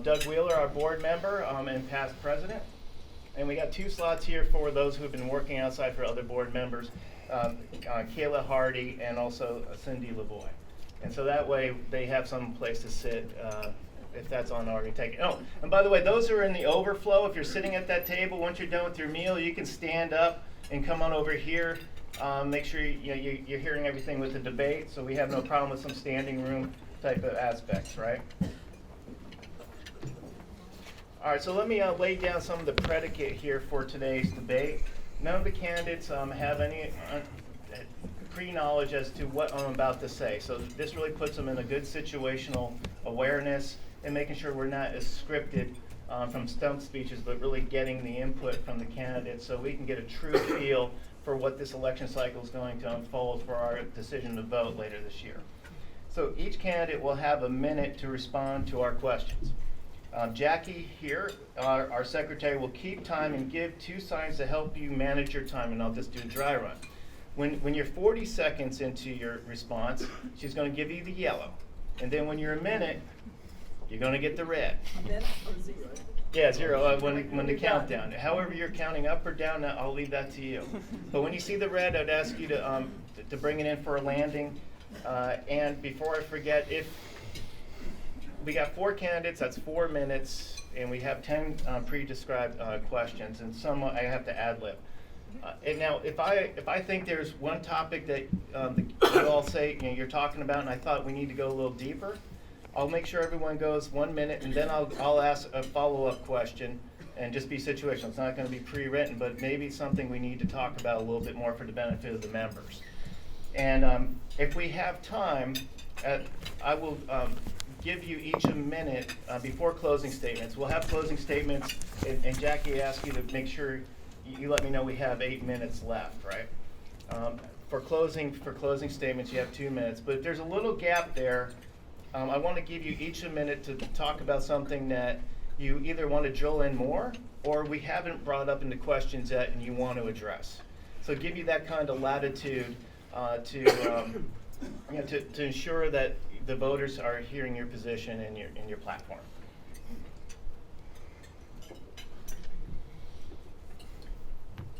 Doug Wheeler, our board member and past president. And we got 2 slots here for those who have been working outside for other board members, Kayla Hardy and also Cindy LaVoy. And so that way they have some place to sit if that's on already taken. Oh, and by the way, those who are in the overflow, if you're sitting at that table, once you're done with your meal, you can stand up and come on over here. Make sure you're hearing everything with the debate, so we have no problem with some standing room type of aspects, right? All right, so let me lay down some of the predicate here for today's debate. None of the candidates have any pre-knowledge as to what I'm about to say. So this really puts them in a good situational awareness and making sure we're not as scripted from stump speeches, but really getting the input from the candidates so we can get a true feel for what this election cycle is going to unfold for our decision to vote later this year. So each candidate will have a minute to respond to our questions. Jackie here, our secretary, will keep time and give 2 signs to help you manage your time, and I'll just do a dry run. When you're 40 seconds into your response, she's going to give you the yellow. And then when you're a minute, you're going to get the red. A minute or 0? Yeah, 0 when the countdown. However you're counting up or down, I'll leave that to you. But when you see the red, I'd ask you to bring it in for a landing. And before I forget, if we got 4 candidates, that's 4 minutes, and we have 10 pre-described questions, and some I have to ad-lib. And now, if I think there's one topic that you all say you're talking about, and I thought we need to go a little deeper, I'll make sure everyone goes 1 minute, and then I'll ask a follow-up question, and just be situational. It's not going to be pre-written, but maybe something we need to talk about a little bit more for the benefit of the members. And if we have time, I will give you each a minute before closing statements. We'll have closing statements, and Jackie asked you to make sure you let me know we have 8 minutes left, right? For closing statements, you have 2 minutes, but if there's a little gap there, I want to give you each a minute to talk about something that you either want to drill in more or we haven't brought up into questions yet and you want to address. So give you that kind of latitude to ensure that the voters are hearing your position and your platform.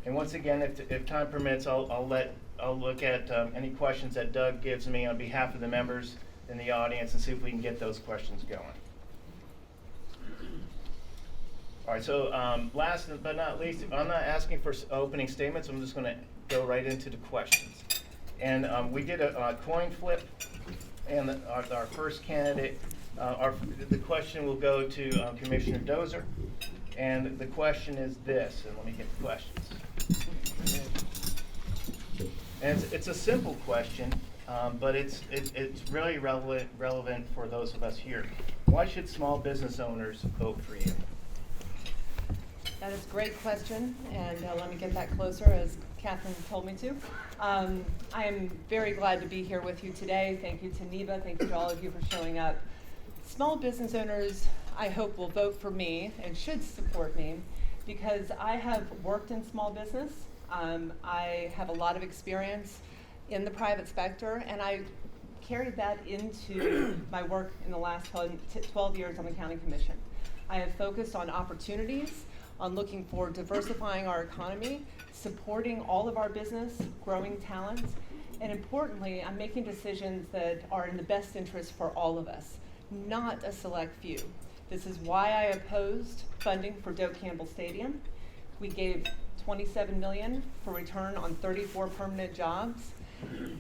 And once again, if time permits, I'll look at any questions that Doug gives me on behalf of the members in the audience and see if we can get those questions going. All right, so last but not least, I'm not asking for opening statements. I'm just going to go right into the questions. And we did a coin flip, and our first candidate, the question will go to Commissioner Dozier. And the question is this, and let me get the questions. And it's a simple question, but it's really relevant for those of us here. Why should small business owners vote for you? That is a great question, and let me get that closer as Catherine told me to. I am very glad to be here with you today. Thank you to NEBA. Thank you to all of you for showing up. Small business owners, I hope, will vote for me and should support me because I have worked in small business. I have a lot of experience in the private sector, and I carried that into my work in the last 12 years on the County Commission. I have focused on opportunities, on looking for diversifying our economy, supporting all of our business, growing talent, and importantly, I'm making decisions that are in the best interest for all of us, not a select few. This is why I opposed funding for Doak Campbell Stadium. We gave $27 million for return on 34 permanent jobs,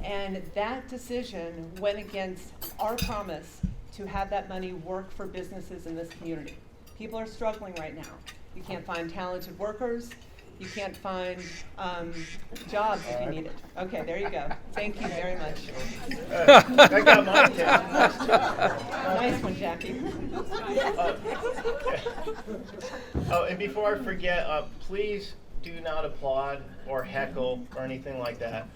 and that decision went against our promise to have that money work for businesses in this community. People are struggling right now. You can't find talented workers. You can't find jobs if you need it. Okay, there you go. Thank you very much. I got mine down. Nice one, Jackie. And before I forget, please do not applaud or heckle or anything like that.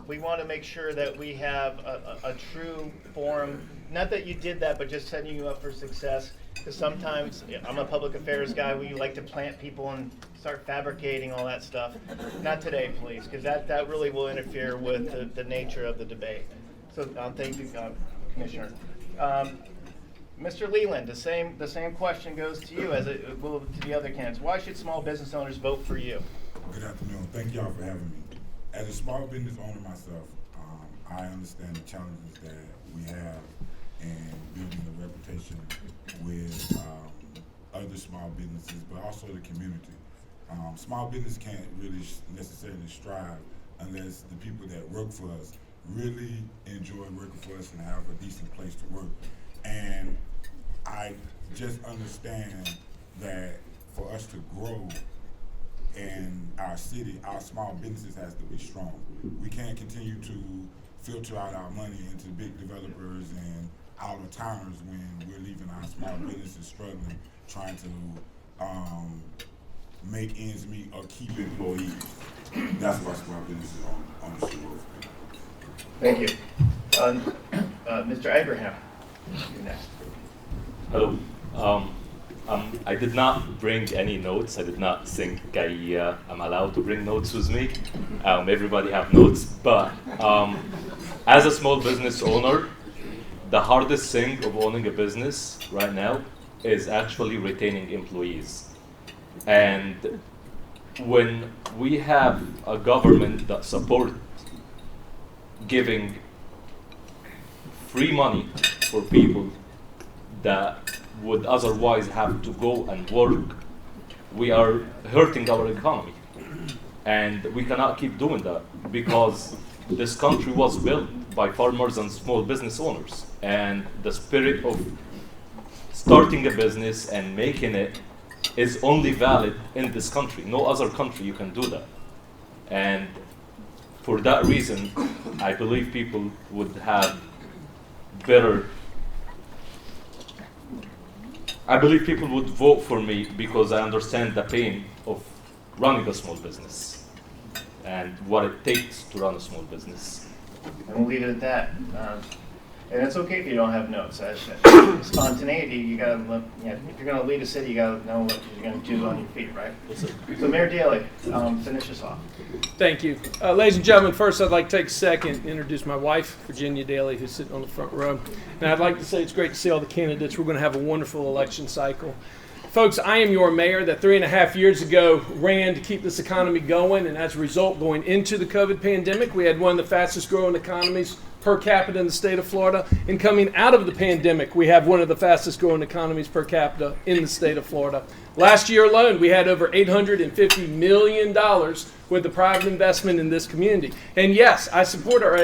We want to make sure that we have a true forum. Not that you did that, but just setting you up for success. Because sometimes I'm a public affairs guy where you like to plant people and start fabricating all that stuff. Not today, please, because that really will interfere with the nature of the debate. So thank you, Commissioner. Mr. Leland, the same question goes to you as it will to the other candidates. Why should small business owners vote for you? Good afternoon. Thank y'all for having me. As a small business owner myself, I understand the challenges that we have in building a reputation with other small businesses, but also the community. Small business can't really necessarily strive unless the people that work for us really enjoy working for us and have a decent place to work. And I just understand that for us to grow in our city, our small businesses has to be strong. We can't continue to filter out our money into big developers and out of towners when we're leaving our small businesses struggling, trying to make ends meet or keep employees. That's why small businesses on the street. Thank you. Mr. Ibrahim, you're next. Hello. I did not bring any notes. I did not think I'm allowed to bring notes with me. Everybody have notes, but as a small business owner, the hardest thing of owning a business right now is actually retaining employees. And when we have a government that supports giving free money for people that would otherwise have to go and work, we are hurting our economy. And we cannot keep doing that because this country was built by farmers and small business owners. And the spirit of starting a business and making it is only valid in this country. No other country you can do that. And for that reason, I believe people would have better. I believe people would vote for me because I understand the pain of running a small business and what it takes to run a small business. And we'll leave it at that. And it's okay if you don't have notes. Spontaneity, you gotta look, if you're gonna lead a city, you gotta know what you're gonna do on your feet, right? So Mayor Dailey, finish us off. Thank you. Ladies and gentlemen, first I'd like to take a second and introduce my wife, Virginia Dailey, who's sitting on the front row. And I'd like to say it's great to see all the candidates. We're going to have a wonderful election cycle. Folks, I am your mayor that 3.5 years ago ran to keep this economy going, and as a result, going into the COVID pandemic, we had one of the fastest growing economies per capita in the state of Florida. And coming out of the pandemic, we have one of the fastest growing economies per capita in the state of Florida. Last year alone, we had over $850 million with the private investment in this community. And yes, I support our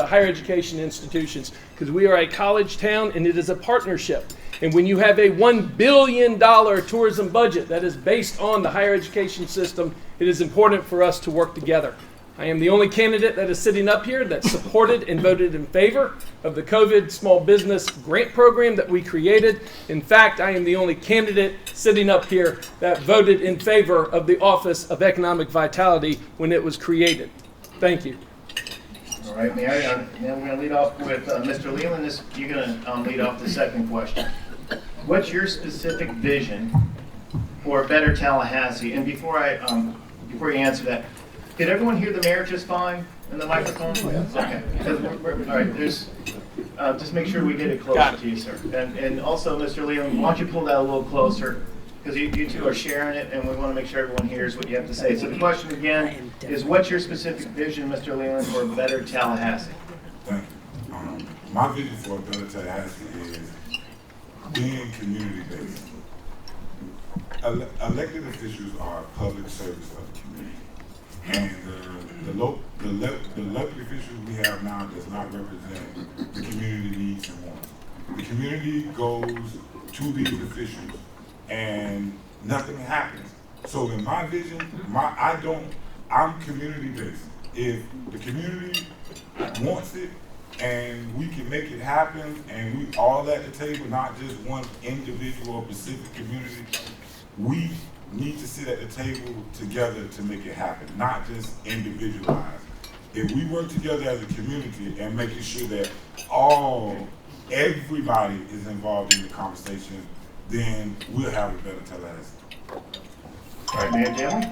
higher education institutions because we are a college town and it is a partnership. And when you have a $1 billion tourism budget that is based on the higher education system, it is important for us to work together. I am the only candidate that is sitting up here that supported and voted in favor of the COVID small business grant program that we created. In fact, I am the only candidate sitting up here that voted in favor of the Office of Economic Vitality when it was created. Thank you. All right, Mayor, now we're gonna lead off with Mr. Leland. You're gonna lead off the second question. What's your specific vision for a better Tallahassee? And before you answer that, did everyone hear the mayor just fine in the microphone? Okay. All right. Just make sure we get it closer to you, sir. And also, Mr. Leland, why don't you pull that a little closer? Because you two are sharing it, and we want to make sure everyone hears what you have to say. So the question again is, what's your specific vision, Mr. Leland, for a better Tallahassee? Thank you. My vision for a better Tallahassee is being community-based. Elected officials are public service of the community. And the elected officials we have now does not represent the community needs and wants. The community goes to these officials and nothing happens. So in my vision, I'm community-based. If the community wants it and we can make it happen and we all at the table, not just one individual or specific community, we need to sit at the table together to make it happen, not just individualized. If we work together as a community and making sure that everybody is involved in the conversation, then we'll have a better Tallahassee. All right, Mayor Dailey.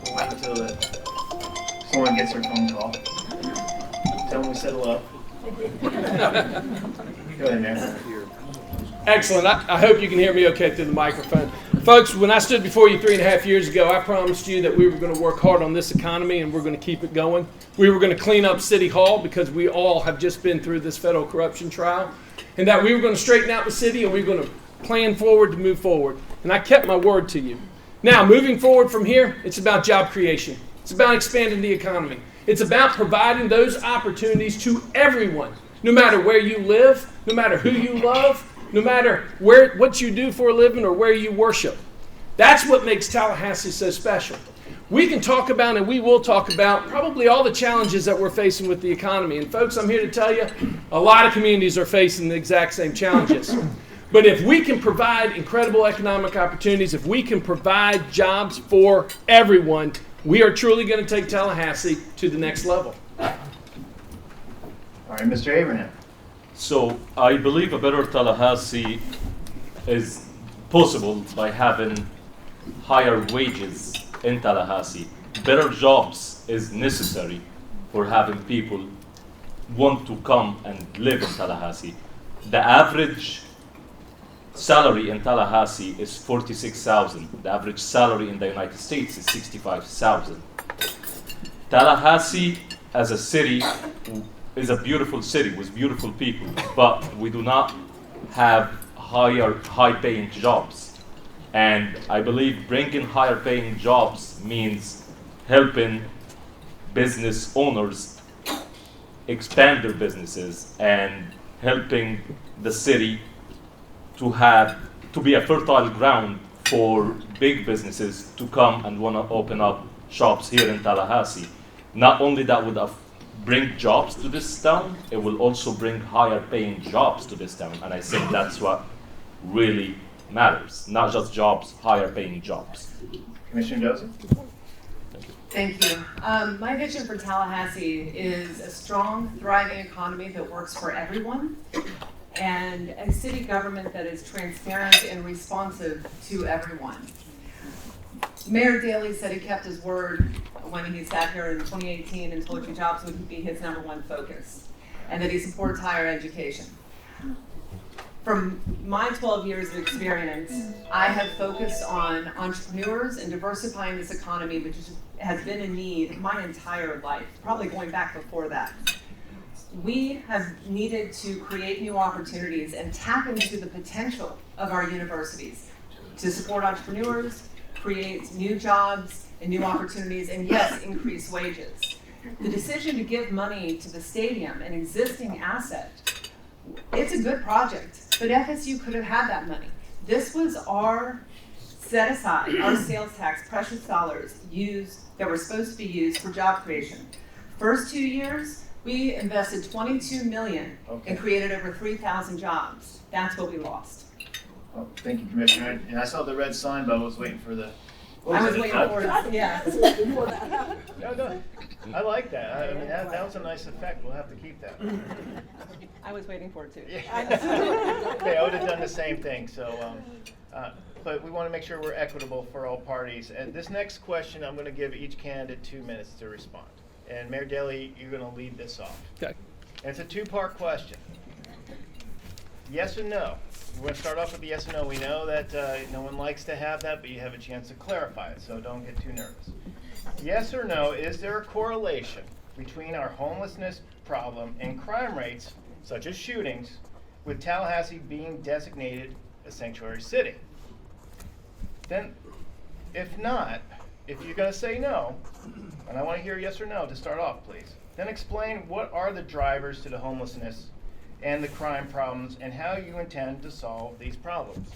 We'll wait until someone gets their phone call. Tell them we said hello. Go ahead, Mayor. Excellent. I hope you can hear me okay through the microphone. Folks, when I stood before you 3.5 years ago, I promised you that we were going to work hard on this economy and we're going to keep it going. We were going to clean up City Hall because we all have just been through this federal corruption trial, and that we were going to straighten out the city and we were going to plan forward to move forward. And I kept my word to you. Now, moving forward from here, it's about job creation. It's about expanding the economy. It's about providing those opportunities to everyone, no matter where you live, no matter who you love, no matter what you do for a living or where you worship. That's what makes Tallahassee so special. We can talk about, and we will talk about, probably all the challenges that we're facing with the economy. And folks, I'm here to tell you, a lot of communities are facing the exact same challenges. But if we can provide incredible economic opportunities, if we can provide jobs for everyone, we are truly going to take Tallahassee to the next level. All right, Mr. Abraham. So I believe a better Tallahassee is possible by having higher wages in Tallahassee. Better jobs is necessary for having people want to come and live in Tallahassee. The average salary in Tallahassee is $46,000. The average salary in the United States is $65,000. Tallahassee as a city is a beautiful city with beautiful people, but we do not have high-paying jobs. And I believe bringing higher-paying jobs means helping business owners expand their businesses and helping the city to be a fertile ground for big businesses to come and want to open up shops here in Tallahassee. Not only that would bring jobs to this town, it will also bring higher paying jobs to this town. And I think that's what really matters. Not just jobs, higher paying jobs. Commissioner Dozier? Thank you. My vision for Tallahassee is a strong, thriving economy that works for everyone, and a city government that is transparent and responsive to everyone. Mayor Dailey said he kept his word when he sat here in 2018 and told you jobs would be his #1 focus, and that he supports higher education. From my 12 years of experience, I have focused on entrepreneurs and diversifying this economy, which has been in need my entire life, probably going back before that. We have needed to create new opportunities and tap into the potential of our universities to support entrepreneurs, create new jobs and new opportunities, and yes, increase wages. The decision to give money to the stadium, an existing asset, it's a good project, but FSU could have had that money. This was our set aside, our sales tax, precious dollars that were supposed to be used for job creation. First 2 years, we invested $22 million and created over 3,000 jobs. That's what we lost. Oh, thank you, Commissioner. And I saw the red sign, but I was waiting for the. I was waiting for it, yeah. No, I like that. I mean, that was a nice effect. We'll have to keep that. I was waiting for it too. Okay, I would have done the same thing. So, but we want to make sure we're equitable for all parties. And this next question, I'm going to give each candidate 2 minutes to respond. And Mayor Dailey, you're going to lead this off. Okay. And it's a 2-part question. Yes or no? We're going to start off with the yes or no. We know that no one likes to have that, but you have a chance to clarify it, so don't get too nervous. Yes or no, is there a correlation between our homelessness problem and crime rates, such as shootings, with Tallahassee being designated a sanctuary city? Then, if not, if you're going to say no, and I want to hear yes or no to start off, please, then explain what are the drivers to the homelessness and the crime problems and how you intend to solve these problems.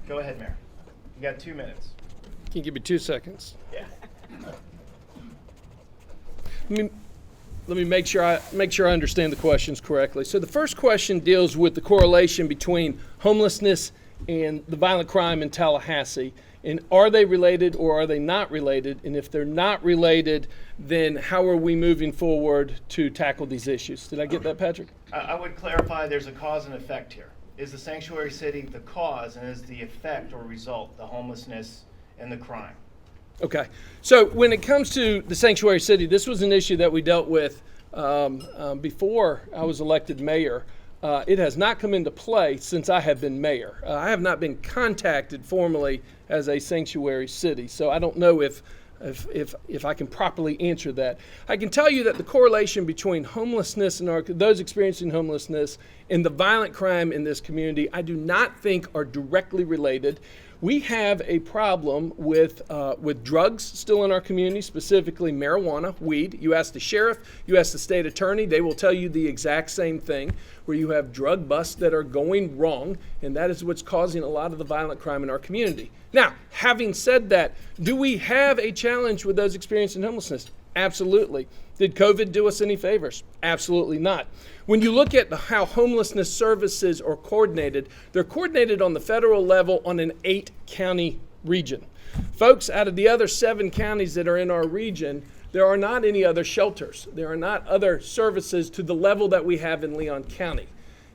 Go ahead, Mayor. You got 2 minutes. Can you give me 2 seconds? Yeah. Let me make sure I understand the questions correctly. So the first question deals with the correlation between homelessness and the violent crime in Tallahassee. And are they related or are they not related? And if they're not related, then how are we moving forward to tackle these issues? Did I get that, Patrick? I would clarify there's a cause and effect here. Is the sanctuary city the cause, and is the effect or result the homelessness and the crime? Okay. So when it comes to the sanctuary city, this was an issue that we dealt with before I was elected mayor. It has not come into play since I have been mayor. I have not been contacted formally as a sanctuary city, so I don't know if I can properly answer that. I can tell you that the correlation between homelessness and those experiencing homelessness and the violent crime in this community, I do not think are directly related. We have a problem with drugs still in our community, specifically marijuana, weed. You ask the sheriff, you ask the state attorney, they will tell you the exact same thing, where you have drug busts that are going wrong, and that is what's causing a lot of the violent crime in our community. Now, having said that, do we have a challenge with those experiencing homelessness? Absolutely. Did COVID do us any favors? Absolutely not. When you look at how homelessness services are coordinated, they're coordinated on the federal level on an 8-county region. Folks, out of the other 7 counties that are in our region, there are not any other shelters. There are not other services to the level that we have in Leon County.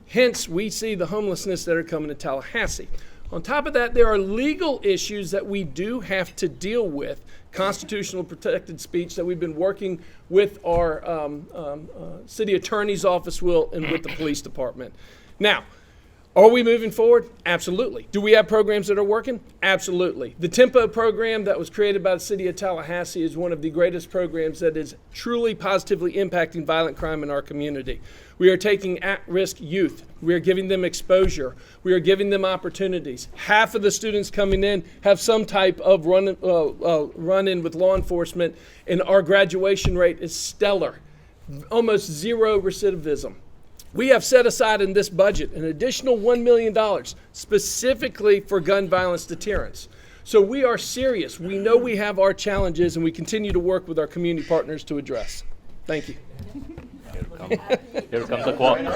Hence, we see the homelessness that are coming to Tallahassee. On top of that, there are legal issues that we do have to deal with, constitutional protected speech that we've been working with our city attorney's office and with the police department. Now, are we moving forward? Absolutely. Do we have programs that are working? Absolutely. The Tempo program that was created by the city of Tallahassee is one of the greatest programs that is truly positively impacting violent crime in our community. We are taking at-risk youth. We are giving them exposure. We are giving them opportunities. Half of the students coming in have some type of run-in with law enforcement, and our graduation rate is stellar. Almost zero recidivism. We have set aside in this budget an additional $1 million specifically for gun violence deterrence. So we are serious. We know we have our challenges, and we continue to work with our community partners to address. Thank you. Here comes the quote. It's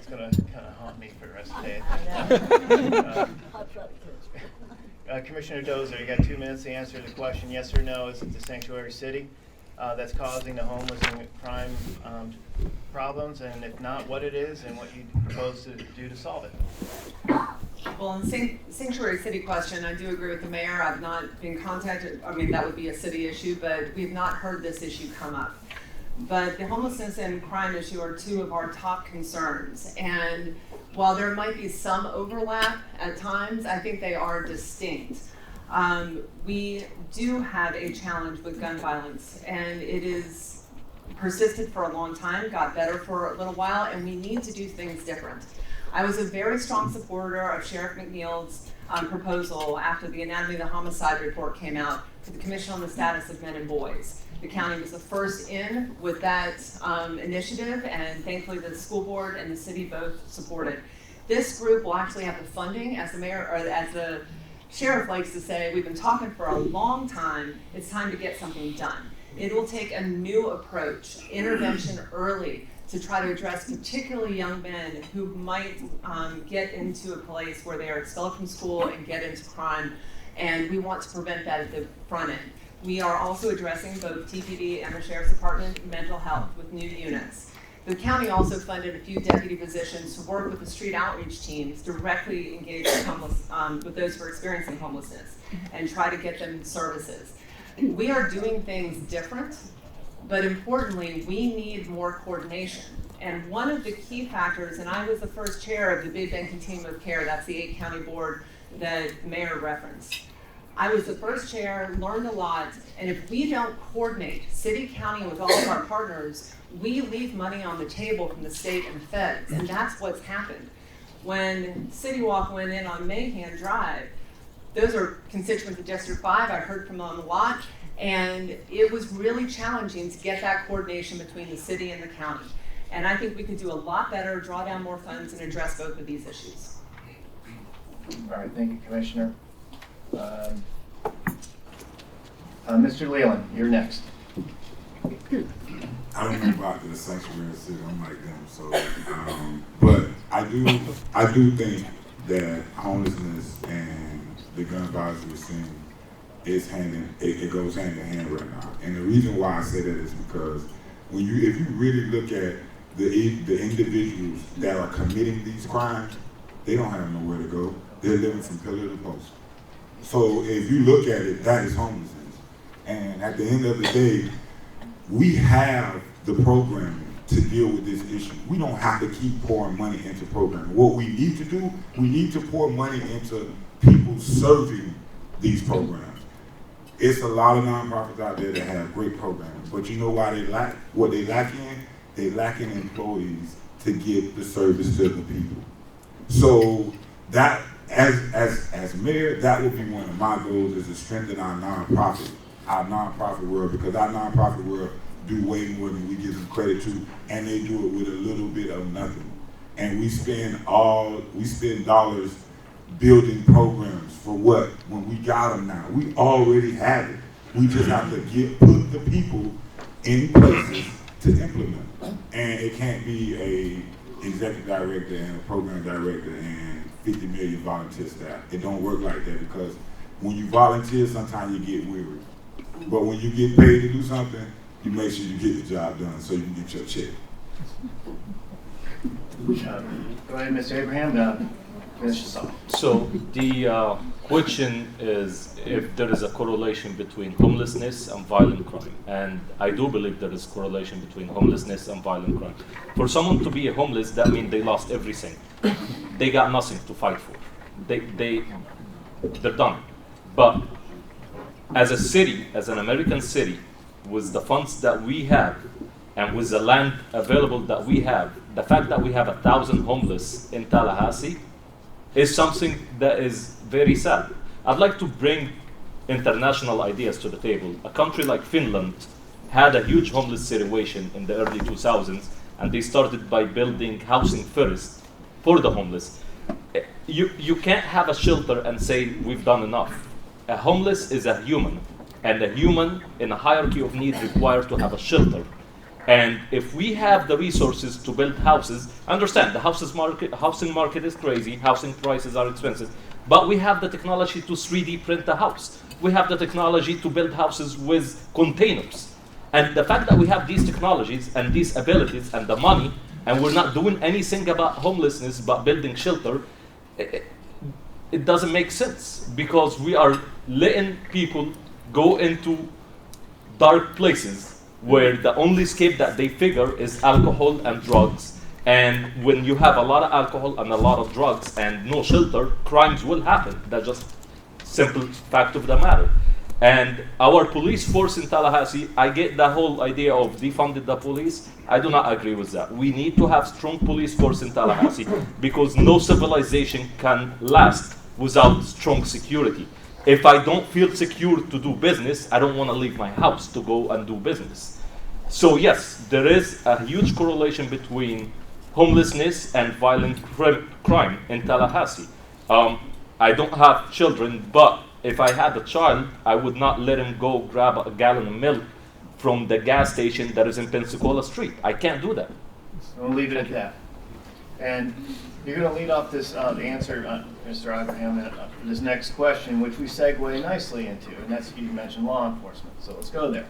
going to kind of haunt me for the rest of the day. Commissioner Dozier, you got 2 minutes to answer the question, yes or no. Is it the sanctuary city that's causing the homeless and crime problems? And if not, what it is and what you propose to do to solve it? Well, on the sanctuary city question, I do agree with the mayor. I've not been contacted. I mean, that would be a city issue, but we've not heard this issue come up. But the homelessness and crime issue are 2 of our top concerns. And while there might be some overlap at times, I think they are distinct. We do have a challenge with gun violence, and it is persisted for a long time, got better for a little while, and we need to do things different. I was a very strong supporter of Sheriff McNeil's proposal after the Anatomy of the Homicide report came out for the Commission on the Status of Men and Boys. The county was the first in with that initiative, and thankfully the school board and the city both supported. This group will actually have the funding, as the mayor, or as the sheriff likes to say, we've been talking for a long time, it's time to get something done. It will take a new approach, intervention early, to try to address particularly young men who might get into a place where they are expelled from school and get into crime, and we want to prevent that at the front end. We are also addressing both TPD and the Sheriff's Department mental health with new units. The county also funded a few deputy positions to work with the street outreach teams, directly engage with those who are experiencing homelessness and try to get them services. We are doing things different, but importantly, we need more coordination. And one of the key factors, and I was the first chair of the Big Bend Continuum of Care, that's the 8-county board that the mayor referenced. I was the first chair, learned a lot, and if we don't coordinate city, county, and with all of our partners, we leave money on the table from the state and feds, and that's what's happened. When City Walk went in on Mayhan Drive, those are constituents of District 5, I heard from them a lot, and it was really challenging to get that coordination between the city and the county. And I think we could do a lot better, draw down more funds, and address both of these issues. All right, thank you, Commissioner. Mr. Leland, you're next. I don't know about the sanctuary city, I'm like them, so, but I do think that homelessness and the gun violence we're seeing is it goes hand in hand right now. And the reason why I say that is because if you really look at the individuals that are committing these crimes, they don't have nowhere to go. They're living from pillar to post. So if you look at it, that is homelessness. And at the end of the day, we have the programming to deal with this issue. We don't have to keep pouring money into programming. What we need to do, we need to pour money into people serving these programs. It's a lot of nonprofits out there that have great programming, but you know why they lack? What they lack in? They lack in employees to get the service to the people. So that, as mayor, that would be one of my goals, is to strengthen our nonprofit world, because our nonprofit world do way more than we give them credit to, and they do it with a little bit of nothing. And we spend dollars building programs for what? When we got them now. We already have it. We just have to put the people in places to implement. And it can't be a executive director and a program director and 50 million volunteer staff. It don't work like that, because when you volunteer, sometimes you get weary. But when you get paid to do something, you make sure you get the job done so you can get your check. Go ahead, Mr. Ibrahim. Finish this off. So the question is if there is a correlation between homelessness and violent crime. And I do believe there is correlation between homelessness and violent crime. For someone to be homeless, that means they lost everything. They got nothing to fight for. They're done. But as a city, as an American city, with the funds that we have and with the land available that we have, the fact that we have 1,000 homeless in Tallahassee is something that is very sad. I'd like to bring international ideas to the table. A country like Finland had a huge homeless situation in the early 2000s, and they started by building housing first for the homeless. You can't have a shelter and say we've done enough. A homeless is a human, and a human in a hierarchy of need requires to have a shelter. And if we have the resources to build houses, understand the housing market is crazy, housing prices are expensive, but we have the technology to 3D print a house. We have the technology to build houses with containers. And the fact that we have these technologies and these abilities and the money, and we're not doing anything about homelessness but building shelter, it doesn't make sense, because we are letting people go into dark places where the only escape that they figure is alcohol and drugs. And when you have a lot of alcohol and a lot of drugs and no shelter, crimes will happen. That's just simple fact of the matter. And our police force in Tallahassee, I get the whole idea of defunding the police. I do not agree with that. We need to have strong police force in Tallahassee, because no civilization can last without strong security. If I don't feel secure to do business, I don't want to leave my house to go and do business. So yes, there is a huge correlation between homelessness and violent crime in Tallahassee. I don't have children, but if I had a child, I would not let him go grab a gallon of milk from the gas station that is in Pensacola Street. I can't do that. We'll leave it at that. And you're going to lead off this answer, Mr. Ibrahim, this next question, which we segue nicely into, and that's, you mentioned law enforcement. So let's go there.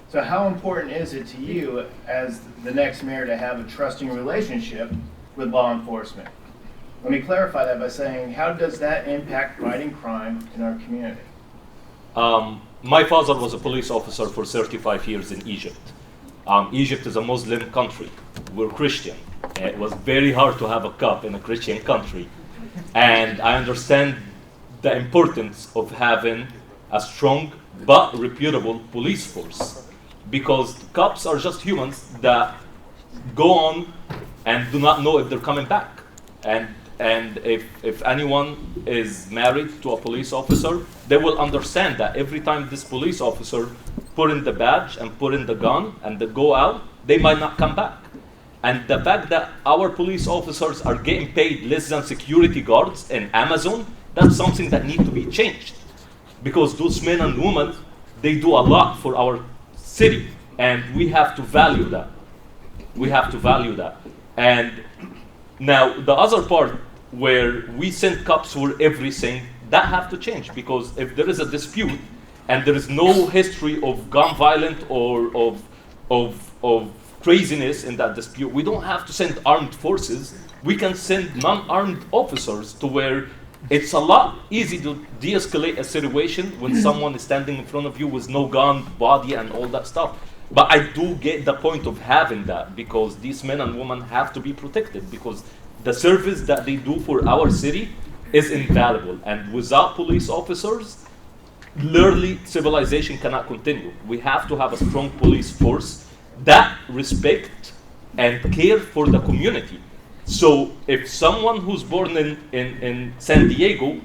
So how important is it to you as the next mayor to have a trusting relationship with law enforcement? Let me clarify that by saying, how does that impact fighting crime in our community? My father was a police officer for 35 years in Egypt. Egypt is a Muslim country. We're Christian. It was very hard to have a cop in a Christian country. And I understand the importance of having a strong but reputable police force, because cops are just humans that go on and do not know if they're coming back. And if anyone is married to a police officer, they will understand that every time this police officer put in the badge and put in the gun and they go out, they might not come back. And the fact that our police officers are getting paid less than security guards in Amazon, that's something that needs to be changed. Because those men and women, they do a lot for our city, and we have to value that. We have to value that. And now the other part where we send cops for everything, that have to change, because if there is a dispute and there is no history of gun violence or of craziness in that dispute, we don't have to send armed forces. We can send non-armed officers to where it's a lot easy to de-escalate a situation when someone is standing in front of you with no gun, body, and all that stuff. But I do get the point of having that, because these men and women have to be protected, because the service that they do for our city is invaluable. And without police officers, literally civilization cannot continue. We have to have a strong police force that respect and care for the community. So if someone who's born in San Diego,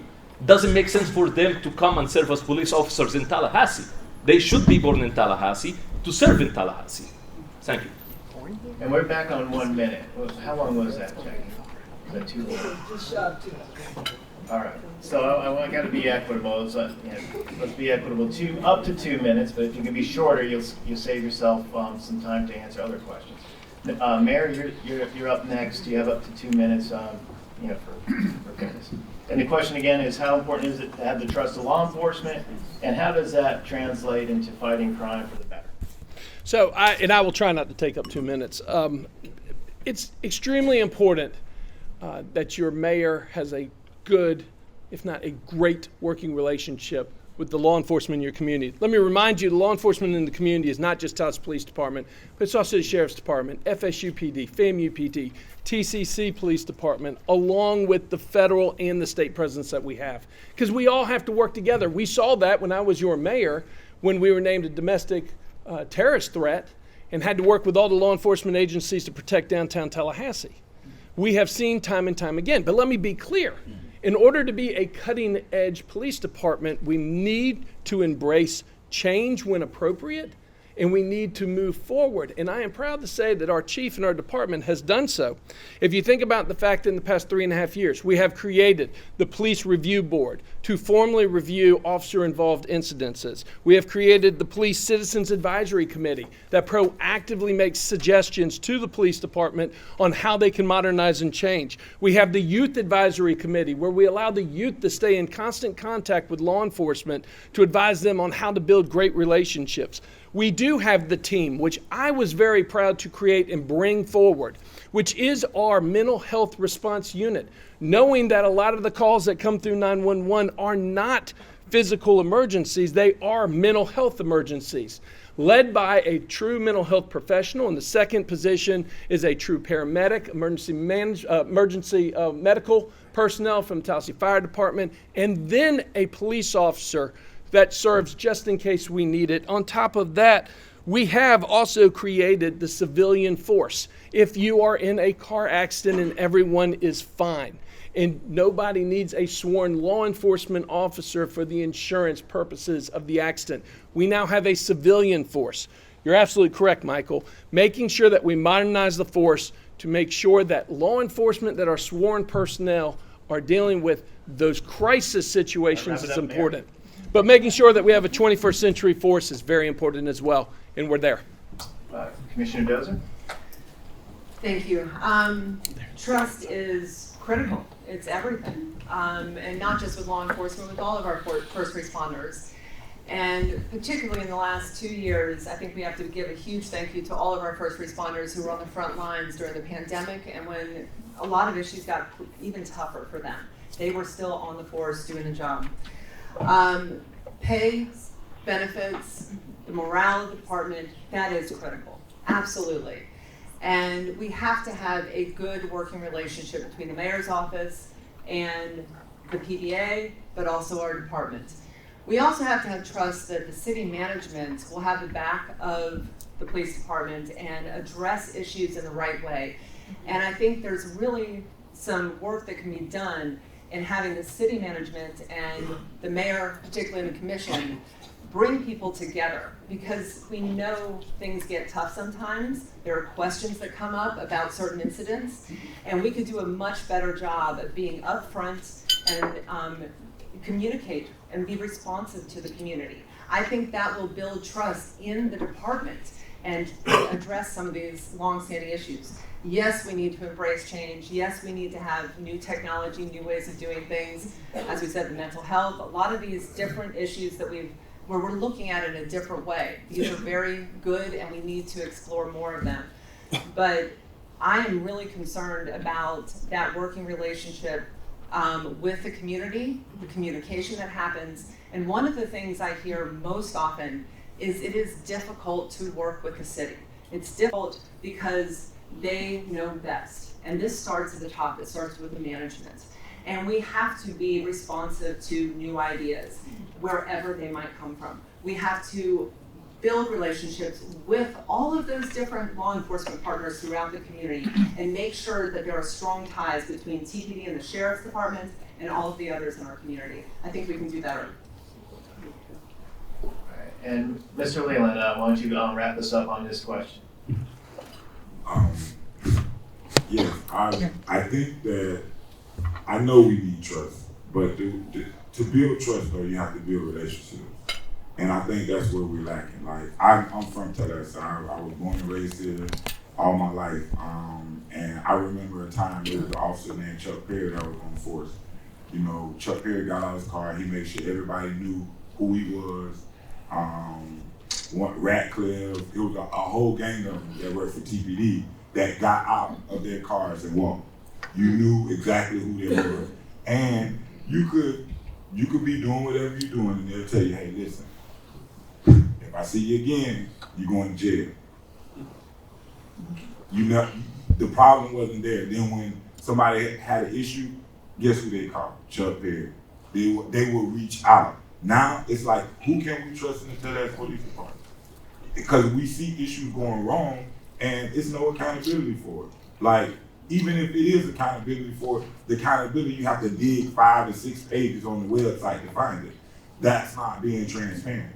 doesn't make sense for them to come and serve as police officers in Tallahassee. They should be born in Tallahassee to serve in Tallahassee. Thank you. And we're back on 1 minute. How long was that, Jackie? Was that too long? Just shot 2. All right. So I got to be equitable. So, let's be equitable. Up to 2 minutes, but if you can be shorter, you'll save yourself some time to answer other questions. Mayor, you're up next. You have up to 2 minutes. For goodness. And the question again is, how important is it to have the trust of law enforcement, and how does that translate into fighting crime for the better? So, I will try not to take up 2 minutes. It's extremely important that your mayor has a good, if not a great, working relationship with the law enforcement in your community. Let me remind you, the law enforcement in the community is not just Tallahassee Police Department, but it's also the Sheriff's Department, FSU PD, FAMU PD, TCC Police Department, along with the federal and the state presence that we have. Because we all have to work together. We saw that when I was your mayor, when we were named a domestic terrorist threat and had to work with all the law enforcement agencies to protect downtown Tallahassee. We have seen time and time again. But let me be clear. In order to be a cutting-edge police department, we need to embrace change when appropriate, and we need to move forward. And I am proud to say that our chief and our department has done so. If you think about the fact that in the past 3.5 years, we have created the Police Review Board to formally review officer-involved incidences. We have created the Police Citizens Advisory Committee that proactively makes suggestions to the police department on how they can modernize and change. We have the Youth Advisory Committee, where we allow the youth to stay in constant contact with law enforcement to advise them on how to build great relationships. We do have the team, which I was very proud to create and bring forward, which is our mental health response unit, knowing that a lot of the calls that come through 911 are not physical emergencies, they are mental health emergencies, led by a true mental health professional. And the second position is a true paramedic, emergency medical personnel from the Tallahassee Fire Department, and then a police officer that serves just in case we need it. On top of that, we have also created the civilian force. If you are in a car accident and everyone is fine, and nobody needs a sworn law enforcement officer for the insurance purposes of the accident, we now have a civilian force. You're absolutely correct, Michael. Making sure that we modernize the force to make sure that law enforcement, that our sworn personnel are dealing with those crisis situations is important. But making sure that we have a 21st century force is very important as well, and we're there. Commissioner Dozier? Thank you. Trust is critical. It's everything. And not just with law enforcement, with all of our first responders. And particularly in the last 2 years, I think we have to give a huge thank you to all of our first responders who were on the front lines during the pandemic and when a lot of issues got even tougher for them. They were still on the force doing the job. Pay, benefits, the morale of the department, that is critical, absolutely. And we have to have a good working relationship between the mayor's office and the PDA, but also our department. We also have to have trust that the city management will have the back of the police department and address issues in the right way. And I think there's really some work that can be done in having the city management and the mayor, particularly in the commission, bring people together, because we know things get tough sometimes. There are questions that come up about certain incidents, and we could do a much better job of being upfront and communicate and be responsive to the community. I think that will build trust in the department and address some of these long-standing issues. Yes, we need to embrace change. Yes, we need to have new technology, new ways of doing things. As we said, the mental health, a lot of these different issues that where we're looking at it in a different way. These are very good and we need to explore more of them. But I am really concerned about that working relationship with the community, the communication that happens. And one of the things I hear most often is it is difficult to work with the city. It's difficult because they know best. And this starts at the top, it starts with the management. And we have to be responsive to new ideas, wherever they might come from. We have to build relationships with all of those different law enforcement partners throughout the community and make sure that there are strong ties between TPD and the Sheriff's Department and all of the others in our community. I think we can do better. All right. And Mr. Leland, why don't you wrap us up on this question? Yes, I think that I know we need trust, but to build trust, though, you have to build relationships. And I think that's where we're lacking. Like, I'm from Tallahassee. I was born and raised here all my life. And I remember a time there was an officer named Chuck Perry that was on force. You know, Chuck Perry got out of his car. He made sure everybody knew who he was. Ratcliffe, it was a whole gang of them that worked for TPD that got out of their cars and walked. You knew exactly who they were. And you could be doing whatever you're doing and they'll tell you, hey, listen, if I see you again, you're going to jail. You know, the problem wasn't there. Then when somebody had an issue, guess who they called? Chuck Perry. They will reach out. Now it's like, who can we trust in the Tallahassee Police Department? Because we see issues going wrong and it's no accountability for it. Like, even if it is accountability for it, the accountability, you have to dig 5 to 6 pages on the website to find it. That's not being transparent.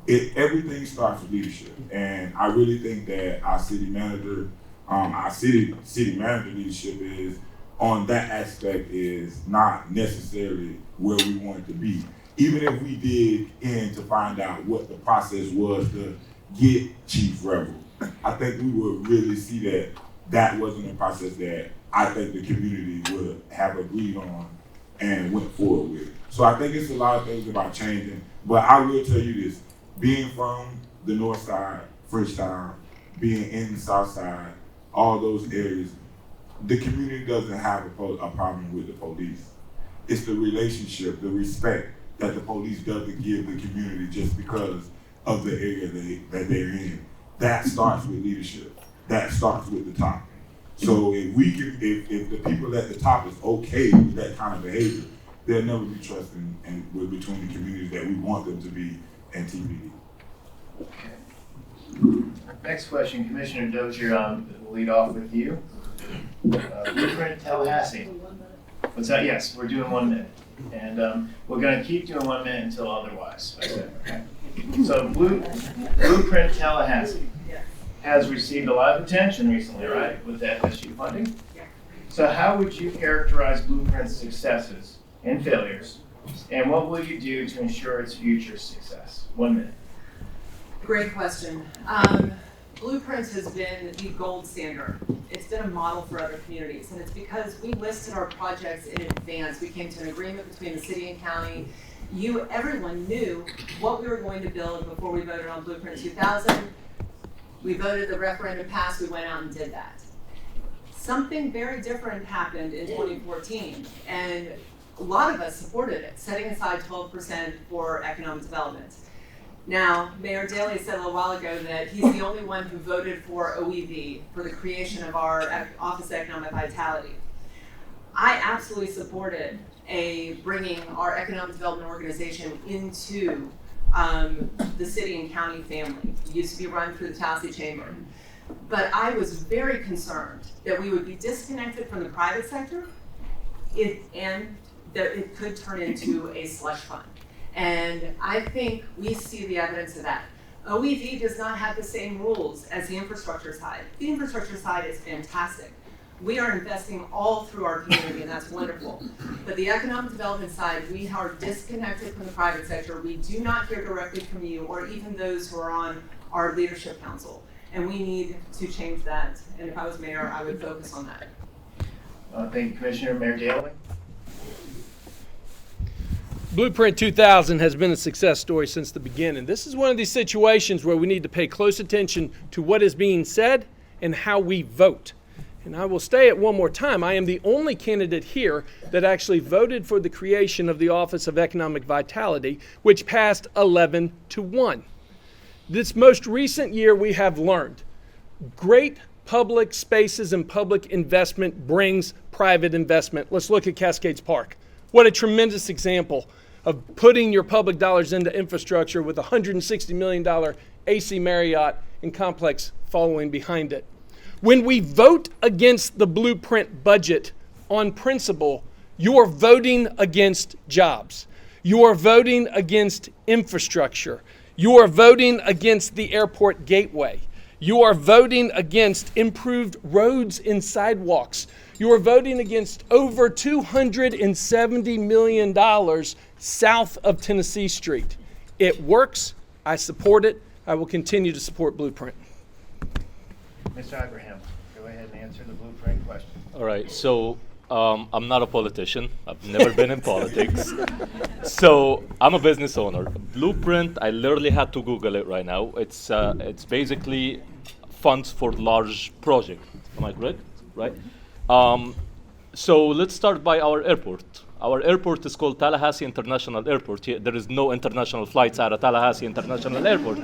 Everything starts with leadership. And I really think that our city manager, our city manager leadership is, on that aspect, is not necessarily where we want it to be. Even if we dig in to find out what the process was to get Chief Rebel, I think we would really see that that wasn't a process that I think the community would have agreed on and went forward with. So I think it's a lot of things about changing, but I will tell you this, being from the north side, Frenchtown, being in the south side, all those areas, the community doesn't have a problem with the police. It's the relationship, the respect that the police doesn't give the community just because of the area that they're in. That starts with leadership. That starts with the top. So if the people at the top is okay with that kind of behavior, they'll never be trusted between the communities that we want them to be and TPD. Okay. Next question, Commissioner Dozier, we'll lead off with you. Blueprint Tallahassee. What's that? Yes, we're doing 1 minute. And we're going to keep doing 1 minute until otherwise. Okay. So Blueprint Tallahassee has received a lot of attention recently, right, with the FSU funding? Yeah. So how would you characterize Blueprint's successes and failures? And what will you do to ensure its future success? 1 minute. Great question. Blueprint has been the gold standard. It's been a model for other communities, and it's because we listed our projects in advance. We came to an agreement between the city and county. Everyone knew what we were going to build before we voted on Blueprint 2000. We voted, the referendum passed, we went out and did that. Something very different happened in 2014, and a lot of us supported it, setting aside 12% for economic development. Now, Mayor Dailey said a little while ago that he's the only one who voted for OEV, for the creation of our Office of Economic Vitality. I absolutely supported bringing our economic development organization into the city and county family. It used to be run through the Tallahassee Chamber. But I was very concerned that we would be disconnected from the private sector and that it could turn into a slush fund. And I think we see the evidence of that. OEV does not have the same rules as the infrastructure side. The infrastructure side is fantastic. We are investing all through our community, and that's wonderful. But the economic development side, we are disconnected from the private sector. We do not hear directly from you or even those who are on our leadership council. And we need to change that. And if I was mayor, I would focus on that. Thank you, Commissioner. Mayor Dailey. Blueprint 2000 has been a success story since the beginning. This is one of these situations where we need to pay close attention to what is being said and how we vote. And I will say it one more time. I am the only candidate here that actually voted for the creation of the Office of Economic Vitality, which passed 11-1. This most recent year, we have learned great public spaces and public investment brings private investment. Let's look at Cascades Park. What a tremendous example of putting your public dollars into infrastructure with $160 million AC Marriott and complex following behind it. When we vote against the blueprint budget on principle, you are voting against jobs. You are voting against infrastructure. You are voting against the airport gateway. You are voting against improved roads and sidewalks. You are voting against over $270 million south of Tennessee Street. It works. I support it. I will continue to support Blueprint. Mr. Ibrahim, go ahead and answer the blueprint question. All right, so I'm not a politician. I've never been in politics. So I'm a business owner. Blueprint, I literally had to Google it right now. It's basically funds for large projects. Am I correct? Right? So let's start by our airport. Our airport is called Tallahassee International Airport. There is no international flights out of Tallahassee International Airport.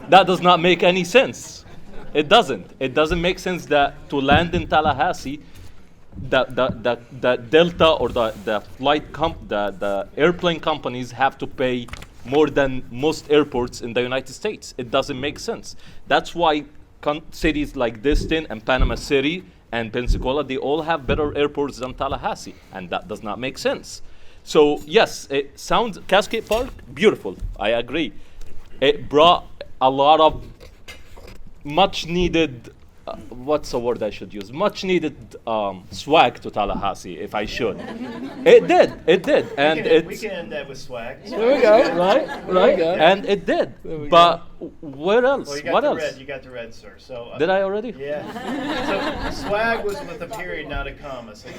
That does not make any sense. It doesn't. It doesn't make sense that to land in Tallahassee, the Delta or the airplane companies have to pay more than most airports in the United States. It doesn't make sense. That's why cities like Destin and Panama City and Pensacola, they all have better airports than Tallahassee, and that does not make sense. So yes, it sounds, Cascade Park, beautiful, I agree. It brought a lot of much needed, what's the word I should use? Much needed swag to Tallahassee, if I should. It did, and We can end that with swag. There we go, right? And it did. There we But where else? Well, you got What the else? red. You got the red, sir. So Did I already? Yeah. So swag was with a period, not a comma. So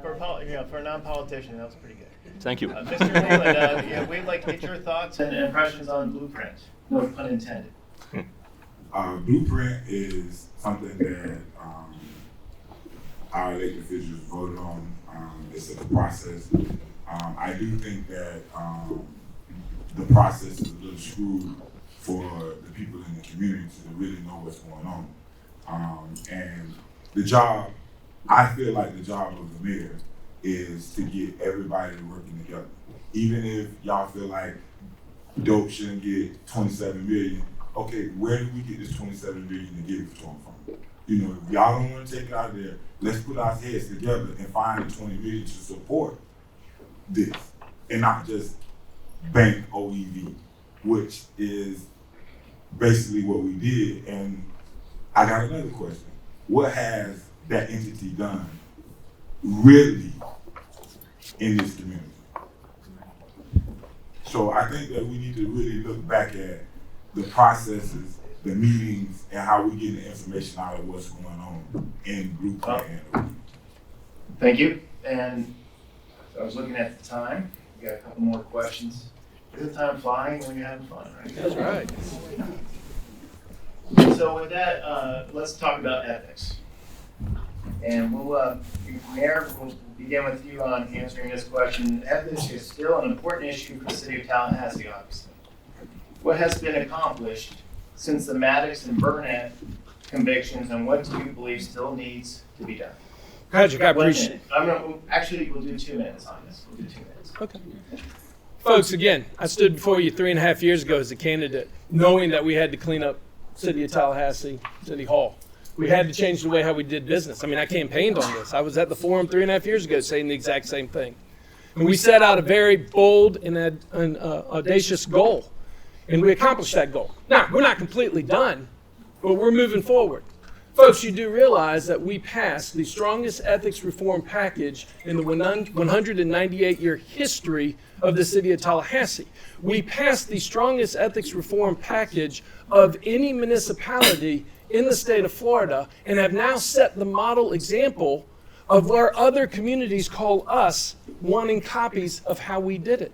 for a non-politician, that was pretty good. Thank you. Mr. Leland, we'd like to get your thoughts and impressions on Blueprint. No pun intended. Blueprint is something that our elected officials voted on. It's a process. I do think that the process is a little screwed for the people in the community to really know what's going on. And the job, I feel like the job of the mayor is to get everybody working together. Even if y'all feel like dope shouldn't get 27 million, okay, where do we get this 27 million to give it to them from? You know, if y'all don't want to take it out of there, let's put our heads together and find the 20 million to support this, and not just bank OEV, which is basically what we did. And I got another question. What has that entity done really in this community? So I think that we need to really look back at the processes, the meetings, and how we get the information out of what's going on in Blueprint. Thank you. And I was looking at the time. We got a couple more questions. Is the time flying when you're having fun, right? That's right. So with that, let's talk about ethics. And we'll, Mayor, we'll begin with you on answering this question. Ethics is still an important issue for the city of Tallahassee, obviously. What has been accomplished since the Maddox and Burnett convictions, and what do you believe still needs to be done? Patrick, I 1 appreciate minute. Actually, we'll do 2 minutes on this. We'll do 2 minutes. Okay. Folks, again, I stood before you 3.5 years ago as a candidate, knowing that we had to clean up City of Tallahassee, City Hall. We had to change the way how we did business. I mean, I campaigned on this. I was at the forum 3.5 years ago saying the exact same thing. And we set out a very bold and audacious goal. And we accomplished that goal. Now, we're not completely done, but we're moving forward. Folks, you do realize that we passed the strongest ethics reform package in the 198-year history of the city of Tallahassee. We passed the strongest ethics reform package of any municipality in the state of Florida and have now set the model example of where other communities call us wanting copies of how we did it.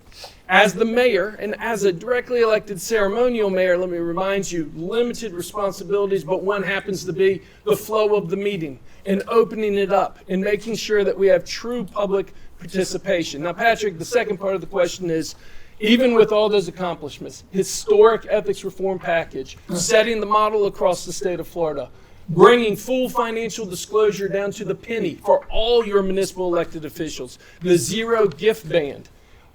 As the mayor and as a directly elected ceremonial mayor, let me remind you, limited responsibilities, but one happens to be the flow of the meeting and opening it up and making sure that we have true public participation. Now, Patrick, the second part of the question is Even with all those accomplishments, historic ethics reform package, setting the model across the state of Florida, bringing full financial disclosure down to the penny for all your municipal elected officials, the zero gift ban.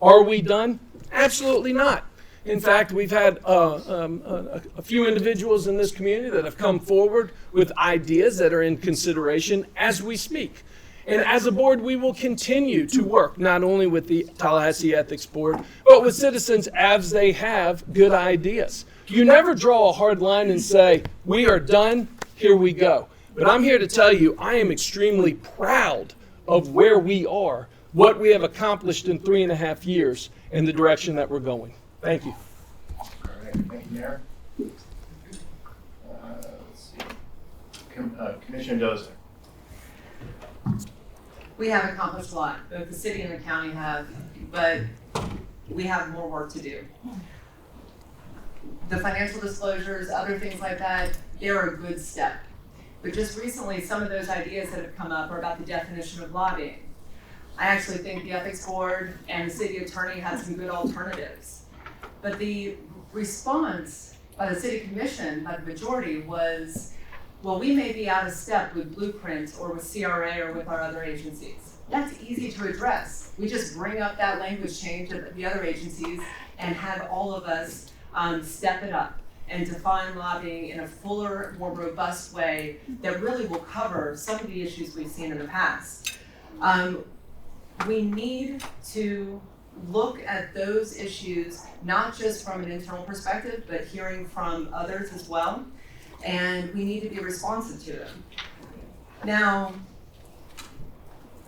Are we done? Absolutely not. In fact, we've had a few individuals in this community that have come forward with ideas that are in consideration as we speak. And as a board, we will continue to work not only with the Tallahassee Ethics Board, but with citizens as they have good ideas. You never draw a hard line and say, we are done, here we go. But I'm here to tell you, I am extremely proud of where we are, what we have accomplished in 3.5 years, and the direction that we're going. Thank you. All right, thank you, Mayor. Let's see. Commissioner Dozier. We have accomplished a lot, both the city and the county have, but we have more work to do. The financial disclosures, other things like that, they're a good step. But just recently, some of those ideas that have come up are about the definition of lobbying. I actually think the ethics board and the city attorney have some good alternatives. But the response by the city commission, by the majority, was, well, we may be out of step with Blueprint or with CRA or with our other agencies. That's easy to address. We just bring up that language change to the other agencies and have all of us step it up and define lobbying in a fuller, more robust way that really will cover some of the issues we've seen in the past. We need to look at those issues, not just from an internal perspective, but hearing from others as well. And we need to be responsive to them. Now,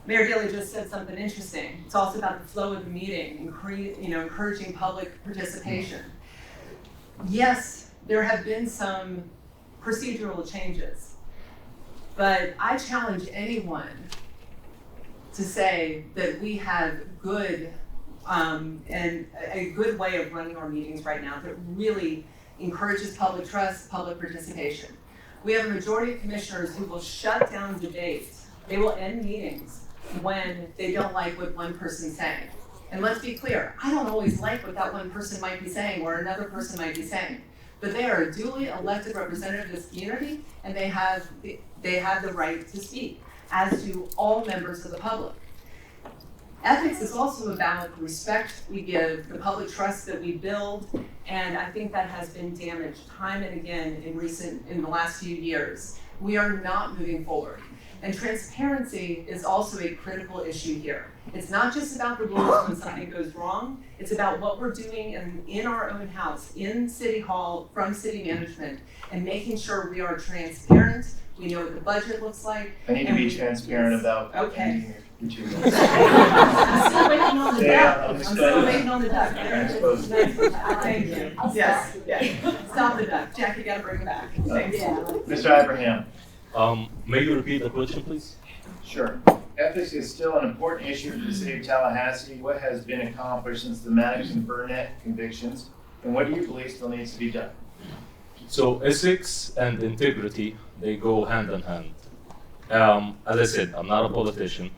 Mayor Dailey just said something interesting. It's also about the flow of the meeting, encouraging public participation. Yes, there have been some procedural changes, but I challenge anyone to say that we have good and a good way of running our meetings right now that really encourages public trust, public participation. We have a majority of commissioners who will shut down debates. They will end meetings when they don't like what one person's saying. And let's be clear, I don't always like what that one person might be saying or another person might be saying. But they are a duly elected representative of this community, and they have the right to speak, as do all members of the public. Ethics is also about the respect we give, the public trust that we build, and I think that has been damaged time and again in the last few years. We are not moving forward. And transparency is also a critical issue here. It's not just about the rules when something goes wrong, it's about what we're doing in our own house, in City Hall, from city management, and making sure we are transparent, we know what the budget looks like. I need to be transparent about Okay. ending your 2 minutes. I'm still waiting on the Yeah, duck. I'm I'm just still gonna- waiting on the duck. Transpose. Thank you. Yes, yeah. Stop the duck. Jack, you gotta bring it back. Thank you. Mr. Ibrahim. May you repeat the question, please? Sure. Ethics is still an important issue for the city of Tallahassee. What has been accomplished since the Maddox and Burnett convictions, and what do you believe still needs to be done? So ethics and integrity, they go hand in hand. As I said, I'm not a politician,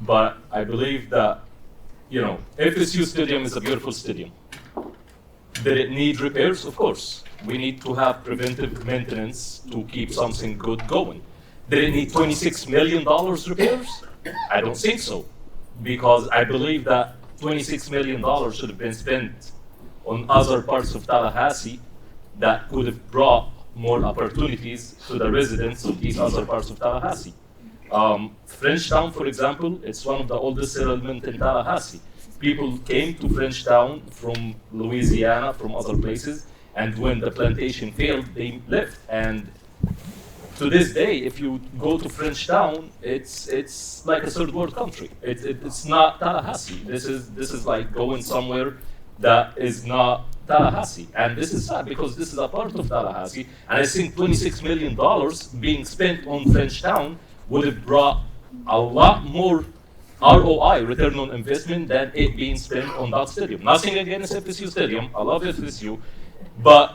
but I believe that, FSU Stadium is a beautiful stadium. Did it need repairs? Of course. We need to have preventive maintenance to keep something good going. Did it need $26 million repairs? I don't think so, because I believe that $26 million should have been spent on other parts of Tallahassee that could have brought more opportunities to the residents of these other parts of Tallahassee. Frenchtown, for example, it's one of the oldest settlements in Tallahassee. People came to Frenchtown from Louisiana, from other places, and when the plantation failed, they left. And to this day, if you go to Frenchtown, it's like a third world country. It's not Tallahassee. This is like going somewhere that is not Tallahassee. And this is sad because this is a part of Tallahassee. And I think $26 million being spent on Frenchtown would have brought a lot more ROI, return on investment, than it being spent on that stadium. Nothing against FSU Stadium. I love FSU. But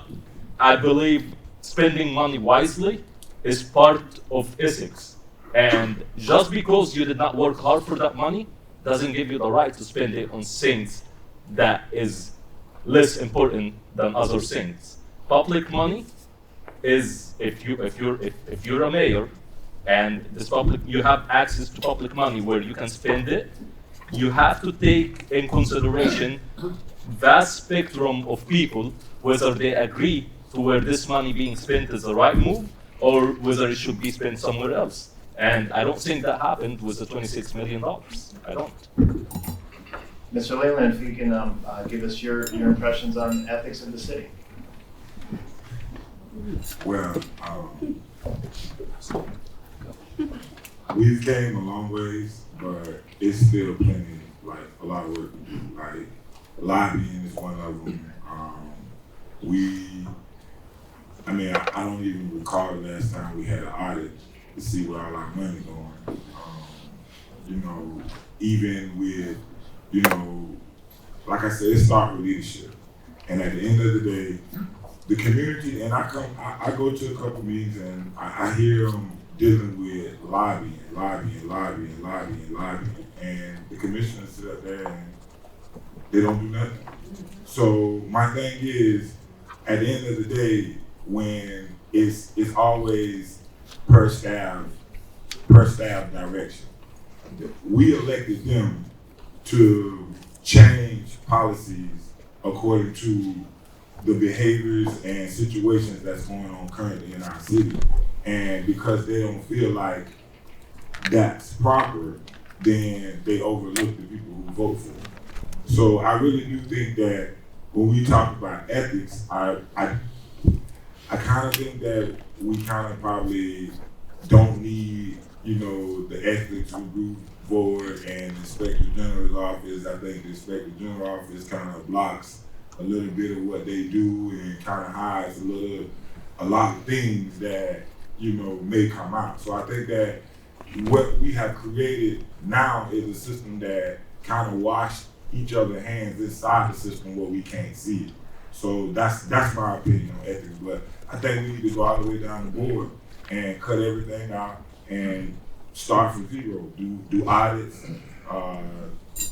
I believe spending money wisely is part of ethics. And just because you did not work hard for that money doesn't give you the right to spend it on things that is less important than other things. Public money is, if you're a mayor and this public, you have access to public money where you can spend it, you have to take in consideration vast spectrum of people, whether they agree to where this money being spent is the right move or whether it should be spent somewhere else. And I don't think that happened with the $26 million. I don't. Mr. Leland, if you can give us your impressions on ethics of the city. Well, we've came a long ways, but it's still plenty, like a lot of work to do. Like lobbying is one of them. I don't even recall the last time we had an audit to see where all our money going. Even with, like I said, it starts with leadership. And at the end of the day, the community, and I go to a couple meetings and I hear them dealing with lobbying. And the commissioners sit up there and they don't do nothing. So my thing is, at the end of the day, when it's always per staff direction. We elected them to change policies according to the behaviors and situations that's going on currently in our city. And because they don't feel like that's proper, then they overlook the people who vote for them. So I really do think that when we talk about ethics, I kind of think that we kind of probably don't need, the ethics review board and the Inspector General's office. I think the Inspector General's office kind of blocks a little bit of what they do and kind of hides a lot of things that, may come out. So I think that what we have created now is a system that kind of washed each other's hands inside the system where we can't see it. So that's my opinion on ethics. But I think we need to go all the way down the board and cut everything out and start from zero. Do audits,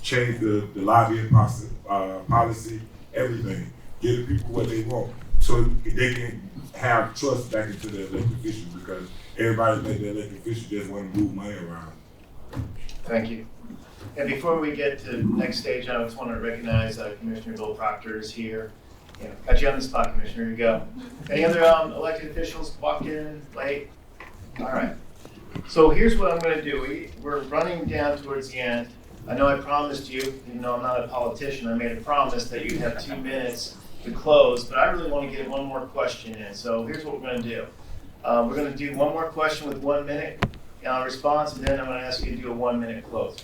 change the lobbying policy, everything. Give the people what they want so they can have trust back into their elected officials, because everybody think their elected officials just want to move money around. Thank you. And before we get to the next stage, I just want to recognize Commissioner Bill Proctor is here. Got you on the spot, Commissioner. Here you go. Any other elected officials walked in late? All right. So here's what I'm going to do. We're running down towards the end. I know I promised you, even though I'm not a politician, I made a promise that you'd have 2 minutes to close, but I really want to get one more question in. So here's what we're going to do. We're going to do one more question with 1 minute response, and then I'm going to ask you to do a 1 minute close.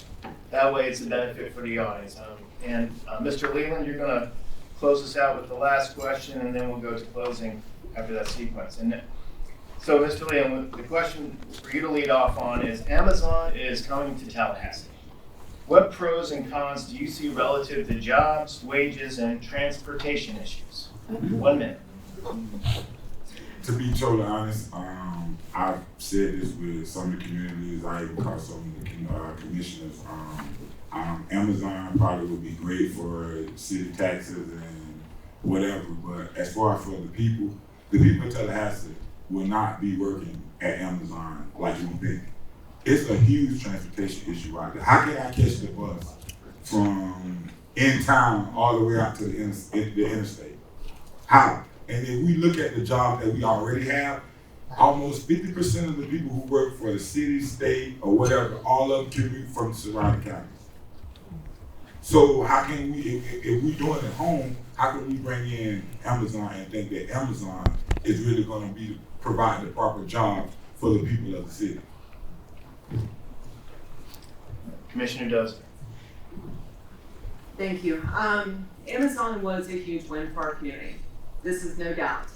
That way it's a benefit for the audience. Mr. Leland, you're going to close us out with the last question, and then we'll go to closing after that sequence. So, Mr. Leland, the question for you to lead off on is, Amazon is coming to Tallahassee. What pros and cons do you see relative to jobs, wages, and transportation issues? 1 minute. To be totally honest, I've said this with some of the communities. I even called some of the commissioners. Amazon probably would be great for city taxes and whatever, but as far as for the people in Tallahassee will not be working at Amazon like we think. It's a huge transportation issue out there. How can I catch the bus from in town all the way out to the interstate? How? And if we look at the job that we already have, almost 50% of the people who work for the city, state, or whatever, all of them commute from the surrounding counties. So how can we, if we're doing it at home, how can we bring in Amazon and think that Amazon is really going to be provide the proper job for the people of the city? Commissioner Dozier. Thank you. Amazon was a huge win for our community. This is no doubt.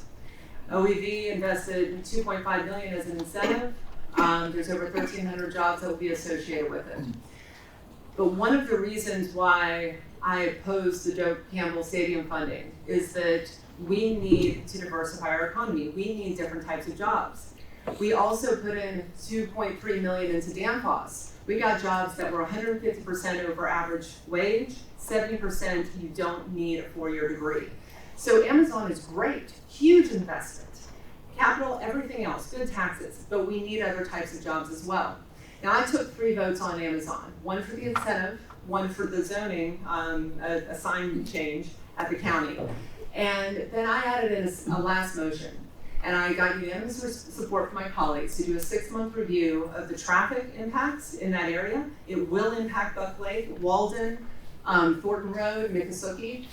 OEV invested $2.5 million as an incentive. There's over 1,300 jobs that will be associated with it. But one of the reasons why I oppose the Joe Campbell Stadium funding is that we need to diversify our economy. We need different types of jobs. We also put in $2.3 million into dam costs. We got jobs that were 150% over average wage, 70% you don't need a 4-year degree. So Amazon is great, huge investment. Capital, everything else, good taxes, but we need other types of jobs as well. Now I took 3 votes on Amazon, one for the incentive, one for the zoning, a sign change at the county. And then I added in a last motion. And I got unanimous support from my colleagues to do a 6-month review of the traffic impacts in that area. It will impact Buck Lake, Walden, Thornton Road, Miccosukee,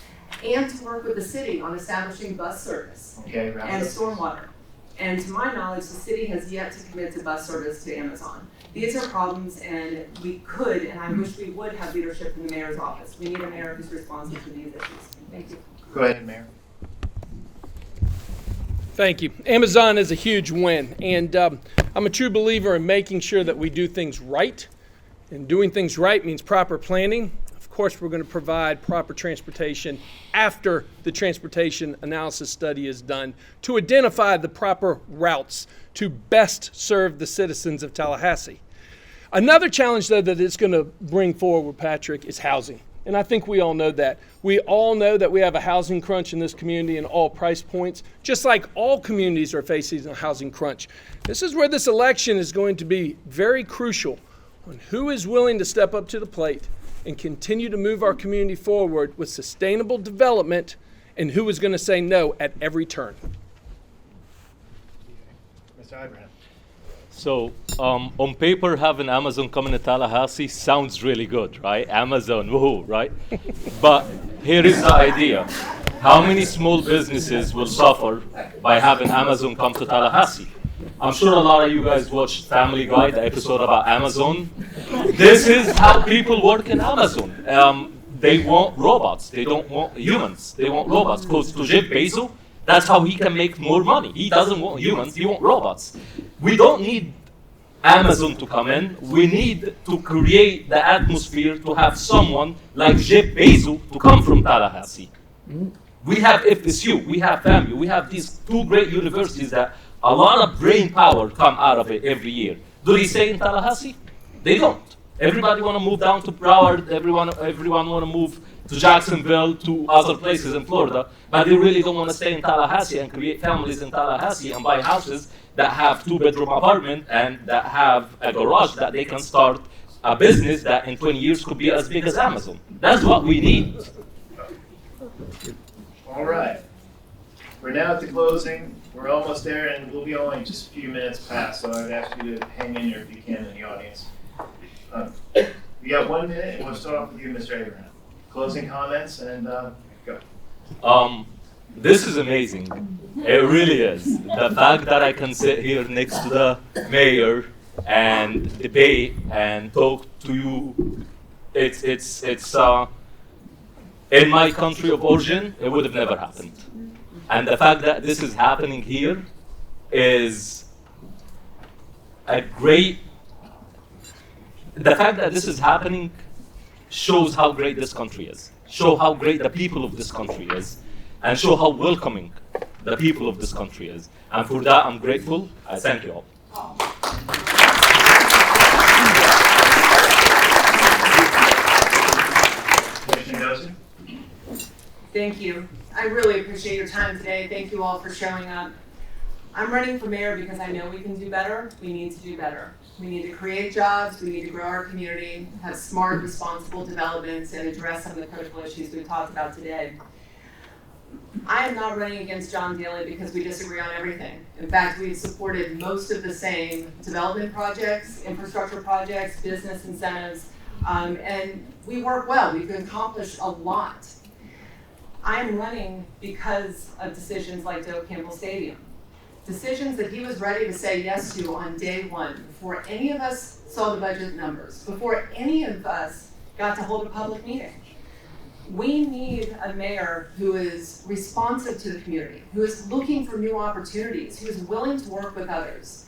and to work with the city on establishing bus service and stormwater. And to my knowledge, the city has yet to commit to bus service to Amazon. These are problems, and we could, and I wish we would have leadership in the mayor's office. We need a mayor who's responsive to these issues. Thank you. Go ahead, Mayor. Thank you. Amazon is a huge win, and I'm a true believer in making sure that we do things right. And doing things right means proper planning. Of course, we're going to provide proper transportation after the transportation analysis study is done to identify the proper routes to best serve the citizens of Tallahassee. Another challenge, though, that it's going to bring forward, Patrick, is housing. And I think we all know that. We all know that we have a housing crunch in this community in all price points, just like all communities are facing a housing crunch. This is where this election is going to be very crucial on who is willing to step up to the plate and continue to move our community forward with sustainable development, and who is going to say no at every turn. Mr. Ibrahim. So, on paper, having Amazon coming to Tallahassee sounds really good, right? Amazon, woohoo, right? But here is the idea. How many small businesses will suffer by having Amazon come to Tallahassee? I'm sure a lot of you guys watched Family Guy, the episode about Amazon. This is how people work in Amazon. They want robots. They don't want humans. They want robots. Because to Jeff Bezos, that's how he can make more money. He doesn't want humans. He wants robots. We don't need Amazon to come in. We need to create the atmosphere to have someone like Jeff Bezos to come from Tallahassee. We have FSU, we have FAMU, we have these 2 great universities that a lot of brain power come out of it every year. Do they stay in Tallahassee? They don't. Everybody want to move down to Broward. Everyone want to move to Jacksonville, to other places in Florida, but they really don't want to stay in Tallahassee and create families in Tallahassee and buy houses that have 2-bedroom apartment and that have a garage that they can start a business that in 20 years could be as big as Amazon. That's what we need. All right. We're now at the closing. We're almost there, and we'll be only just a few minutes past, so I'd ask you to hang in there if you can in the audience. You got 1 minute, and we'll start off with you, Mr. Abraham. Closing comments, and go. This is amazing. It really is. The fact that I can sit here next to the mayor and debate and talk to you, it's in my country of origin, it would have never happened. And the fact that this is happening here is a great, the fact that this is happening shows how great this country is, show how great the people of this country is, and show how welcoming the people of this country is. And for that, I'm grateful. I thank you all. Kristin Dozier. Thank you. I really appreciate your time today. Thank you all for showing up. I'm running for mayor because I know we can do better. We need to do better. We need to create jobs. We need to grow our community, have smart, responsible developments, and address some of the critical issues we've talked about today. I am not running against John Dailey because we disagree on everything. In fact, we've supported most of the same development projects, infrastructure projects, business incentives, and we work well. We've accomplished a lot. I'm running because of decisions like Doak Campbell Stadium. Decisions that he was ready to say yes to on day one, before any of us saw the budget numbers, before any of us got to hold a public meeting. We need a mayor who is responsive to the community, who is looking for new opportunities, who is willing to work with others.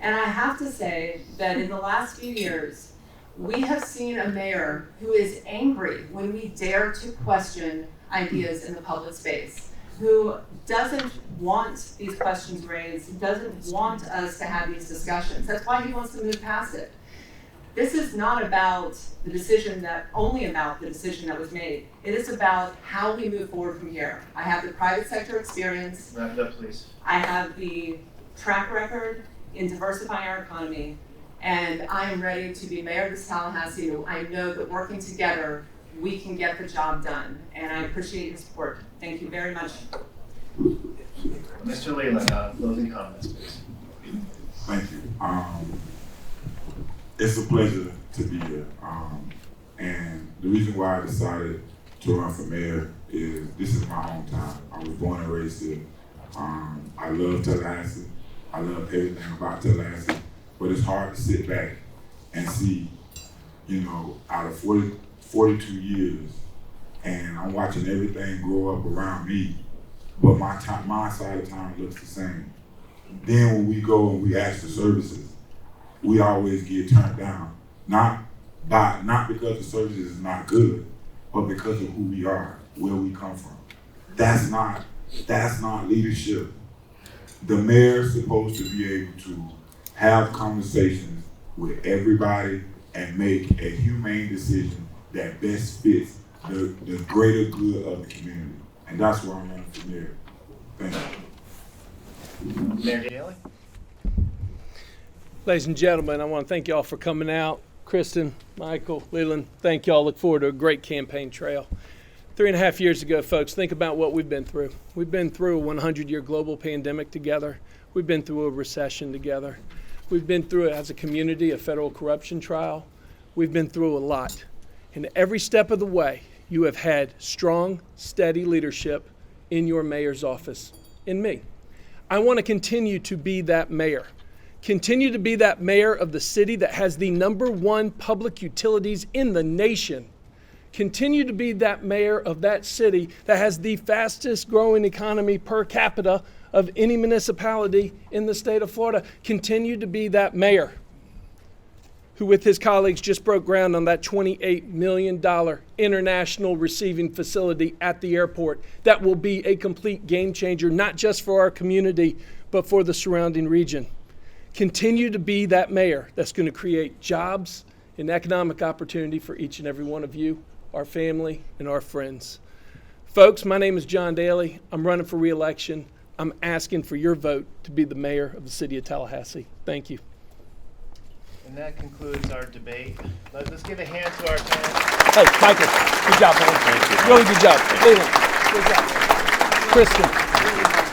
And I have to say that in the last few years, we have seen a mayor who is angry when we dare to question ideas in the public space. who doesn't want these questions raised, doesn't want us to have these discussions. That's why he wants to move past it. This is not about the decision that was made. It is about how we move forward from here. I have the private sector experience. Wrap it up, please. I have the track record in diversifying our economy, and I am ready to be mayor of this Tallahassee. I know that working together, we can get the job done, and I appreciate your support. Thank you very much. Mr. Leland, closing comments, please. Thank you. It's a pleasure to be here. And the reason why I decided to run for mayor is this is my hometown. I was born and raised here. I love Tallahassee. I love everything about Tallahassee. But it's hard to sit back and see, out of 42 years, and I'm watching everything grow up around me, but my side of town looks the same. Then when we go and we ask for services, we always get turned down. Not because the services is not good, but because of who we are, where we come from. That's not leadership. The mayor's supposed to be able to have conversations with everybody and make a humane decision that best fits the greater good of the community. And that's why I'm running for mayor. Thank you. Mayor Dailey? Ladies and gentlemen, I want to thank you all for coming out. Kristin, Michael, Leland, thank you all. Look forward to a great campaign trail. 3.5 years ago, folks, think about what we've been through. We've been through a 100-year global pandemic together. We've been through a recession together. We've been through, as a community, a federal corruption trial. We've been through a lot. And every step of the way, you have had strong, steady leadership in your mayor's office, in me. I want to continue to be that mayor. Continue to be that mayor of the city that has the #1 public utilities in the nation. Continue to be that mayor of that city that has the fastest growing economy per capita of any municipality in the state of Florida. Continue to be that mayor who with his colleagues just broke ground on that $28 million international receiving facility at the airport that will be a complete game changer, not just for our community, but for the surrounding region. Continue to be that mayor that's going to create jobs and economic opportunity for each and every one of you, our family, and our friends. Folks, my name is John Dailey. I'm running for re-election. I'm asking for your vote to be the mayor of the city of Tallahassee. Thank you. And that concludes our debate. Let's give a hand to our panel. Hey, Michael, good job, man. Thank you. Really good job. Leland, good job. Kristin.